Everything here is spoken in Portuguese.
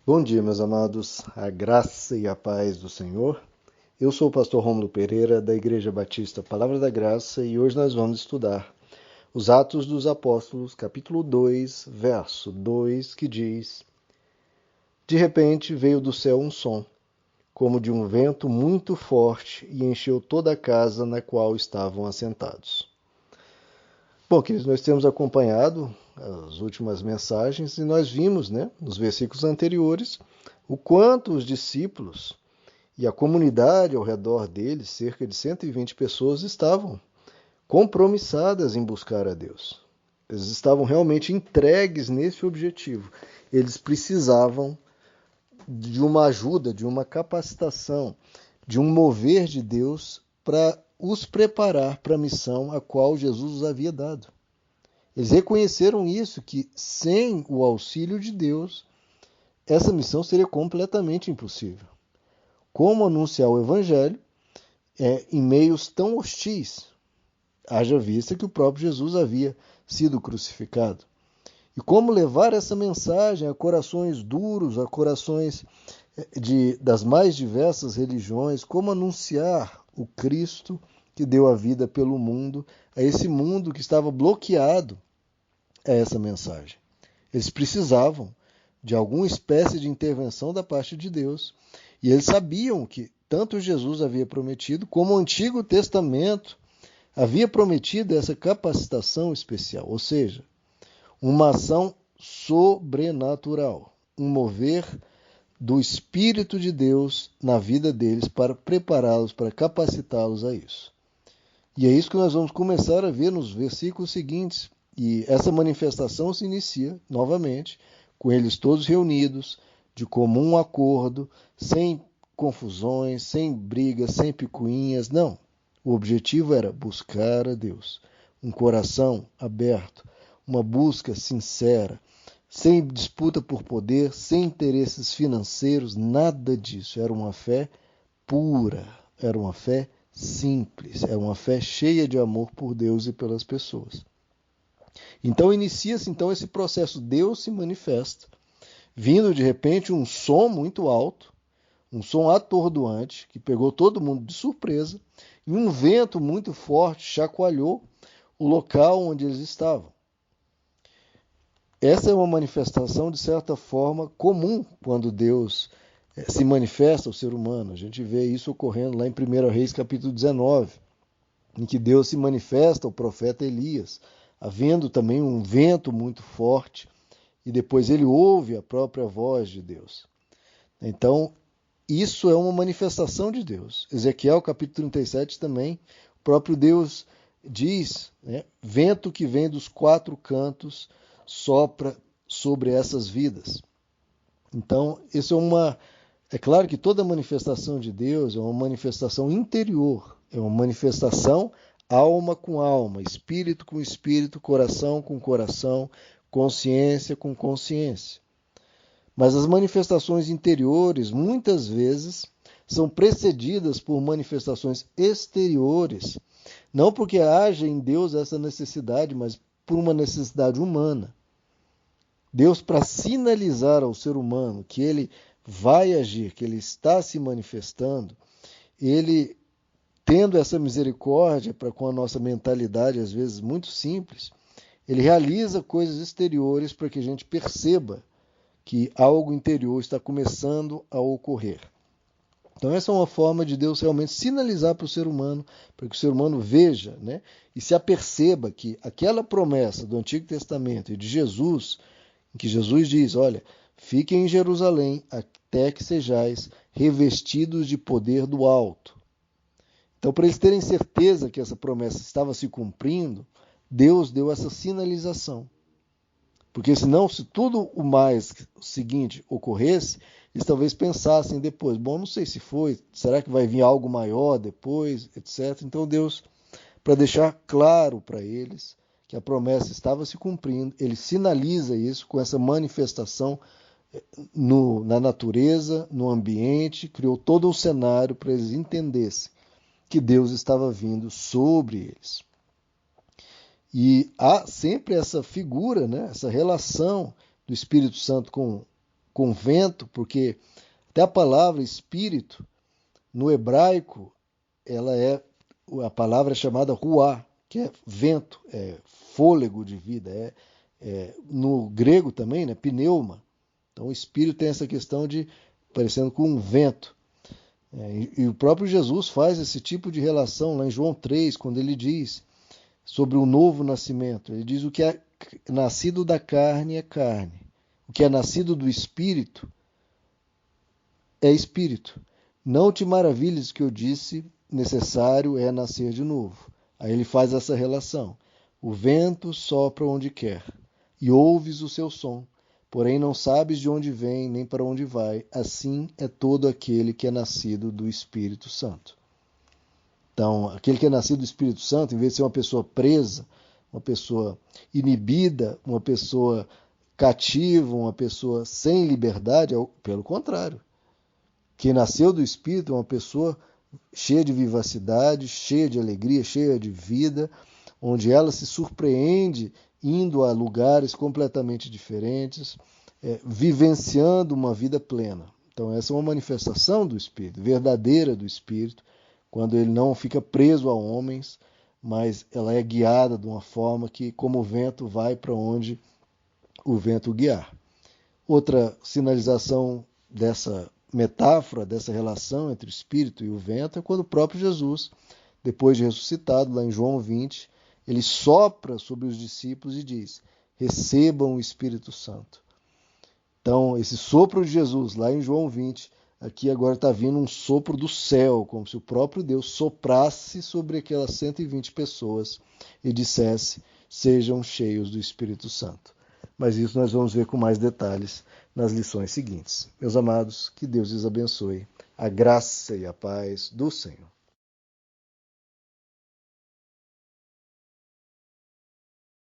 Bom dia, meus amados, a graça e a paz do Senhor. Eu sou o pastor Rômulo Pereira, da Igreja Batista Palavra da Graça, e hoje nós vamos estudar os Atos dos Apóstolos, capítulo 2, verso 2, que diz: De repente veio do céu um som, como de um vento muito forte, e encheu toda a casa na qual estavam assentados. Bom, queridos, nós temos acompanhado as últimas mensagens e nós vimos, nos versículos anteriores, o quanto os discípulos e a comunidade ao redor deles, cerca de 120 pessoas, estavam compromissadas em buscar a Deus. Eles estavam realmente entregues nesse objetivo. Eles precisavam de uma ajuda, de uma capacitação, de um mover de Deus para os preparar para a missão a qual Jesus os havia dado. Eles reconheceram isso, que sem o auxílio de Deus, essa missão seria completamente impossível. Como anunciar o Evangelho em meios tão hostis? Haja vista que o próprio Jesus havia sido crucificado. E como levar essa mensagem a corações duros, a corações das mais diversas religiões, como anunciar o Cristo que deu a vida pelo mundo, a esse mundo que estava bloqueado a essa mensagem. Eles precisavam de alguma espécie de intervenção da parte de Deus. E eles sabiam que tanto Jesus havia prometido, como o Antigo Testamento havia prometido essa capacitação especial, ou seja, uma ação sobrenatural, um mover do Espírito de Deus na vida deles para prepará-los, para capacitá-los a isso. E é isso que nós vamos começar a ver nos versículos seguintes. E essa manifestação se inicia, novamente, com eles todos reunidos, de comum acordo, sem confusões, sem brigas, sem picuinhas. Não. O objetivo era buscar a Deus. Um coração aberto, uma busca sincera, sem disputa por poder, sem interesses financeiros, nada disso. Era uma fé pura, era uma fé simples, era uma fé cheia de amor por Deus e pelas pessoas. Então inicia-se esse processo. Deus se manifesta, vindo de repente um som muito alto, um som atordoante, que pegou todo mundo de surpresa, e um vento muito forte chacoalhou o local onde eles estavam. Essa é uma manifestação, de certa forma, comum quando Deus se manifesta ao ser humano. A gente vê isso ocorrendo lá em 1 Reis, capítulo 19, em que Deus se manifesta ao profeta Elias, havendo também um vento muito forte, e depois ele ouve a própria voz de Deus. Então, isso é uma manifestação de Deus. Ezequiel, capítulo 37 também, o próprio Deus diz, vento que vem dos quatro cantos sopra sobre essas vidas. Então, é claro que toda manifestação de Deus é uma manifestação interior, é uma manifestação alma com alma, espírito com espírito, coração com coração, consciência com consciência. Mas as manifestações interiores, muitas vezes, são precedidas por manifestações exteriores, não porque haja em Deus essa necessidade, mas por uma necessidade humana. Deus, para sinalizar ao ser humano que ele vai agir, que ele está se manifestando, ele, tendo essa misericórdia para com a nossa mentalidade, às vezes muito simples, ele realiza coisas exteriores para que a gente perceba que algo interior está começando a ocorrer. Então essa é uma forma de Deus realmente sinalizar para o ser humano, para que o ser humano veja, e se aperceba que aquela promessa do Antigo Testamento e de Jesus, em que Jesus diz, olha, fiquem em Jerusalém até que sejais revestidos de poder do alto. Então, para eles terem certeza que essa promessa estava se cumprindo, Deus deu essa sinalização. Porque senão, se tudo o mais seguinte ocorresse, eles talvez pensassem depois, bom, não sei se foi, será que vai vir algo maior depois, etc. Então Deus, para deixar claro para eles que a promessa estava se cumprindo, ele sinaliza isso com essa manifestação na natureza, no ambiente, criou todo um cenário para eles entendessem que Deus estava vindo sobre eles. E há sempre essa figura, essa relação do Espírito Santo com com vento, porque até a palavra espírito, no hebraico, a palavra é chamada ruá, que é vento, é fôlego de vida, no grego também, né, pneuma. Então o espírito tem essa questão de parecendo com um vento. E o próprio Jesus faz esse tipo de relação lá em João 3, quando ele diz sobre o novo nascimento. Ele diz: o que é nascido da carne é carne, o que é nascido do espírito é espírito. Não te maravilhes que eu disse, necessário é nascer de novo. Aí ele faz essa relação. O vento sopra onde quer, e ouves o seu som, porém não sabes de onde vem nem para onde vai. Assim é todo aquele que é nascido do Espírito Santo. Então, aquele que é nascido do Espírito Santo, em vez de ser uma pessoa presa, uma pessoa inibida, uma pessoa cativa, uma pessoa sem liberdade, pelo contrário. Quem nasceu do Espírito é uma pessoa cheia de vivacidade, cheia de alegria, cheia de vida, onde ela se surpreende indo a lugares completamente diferentes, vivenciando uma vida plena. Então, essa é uma manifestação do Espírito, verdadeira do Espírito, quando ele não fica preso a homens, mas ela é guiada de uma forma que, como o vento, vai para onde o vento guiar. Outra sinalização dessa metáfora, dessa relação entre o Espírito e o vento, é quando o próprio Jesus, depois de ressuscitado, lá em João 20, ele sopra sobre os discípulos e diz: recebam o Espírito Santo. Então, esse sopro de Jesus, lá em João 20, aqui agora está vindo um sopro do céu, como se o próprio Deus soprasse sobre aquelas 120 pessoas e dissesse: sejam cheios do Espírito Santo. Mas isso nós vamos ver com mais detalhes nas lições seguintes. Meus amados, que Deus lhes abençoe. A graça e a paz do Senhor.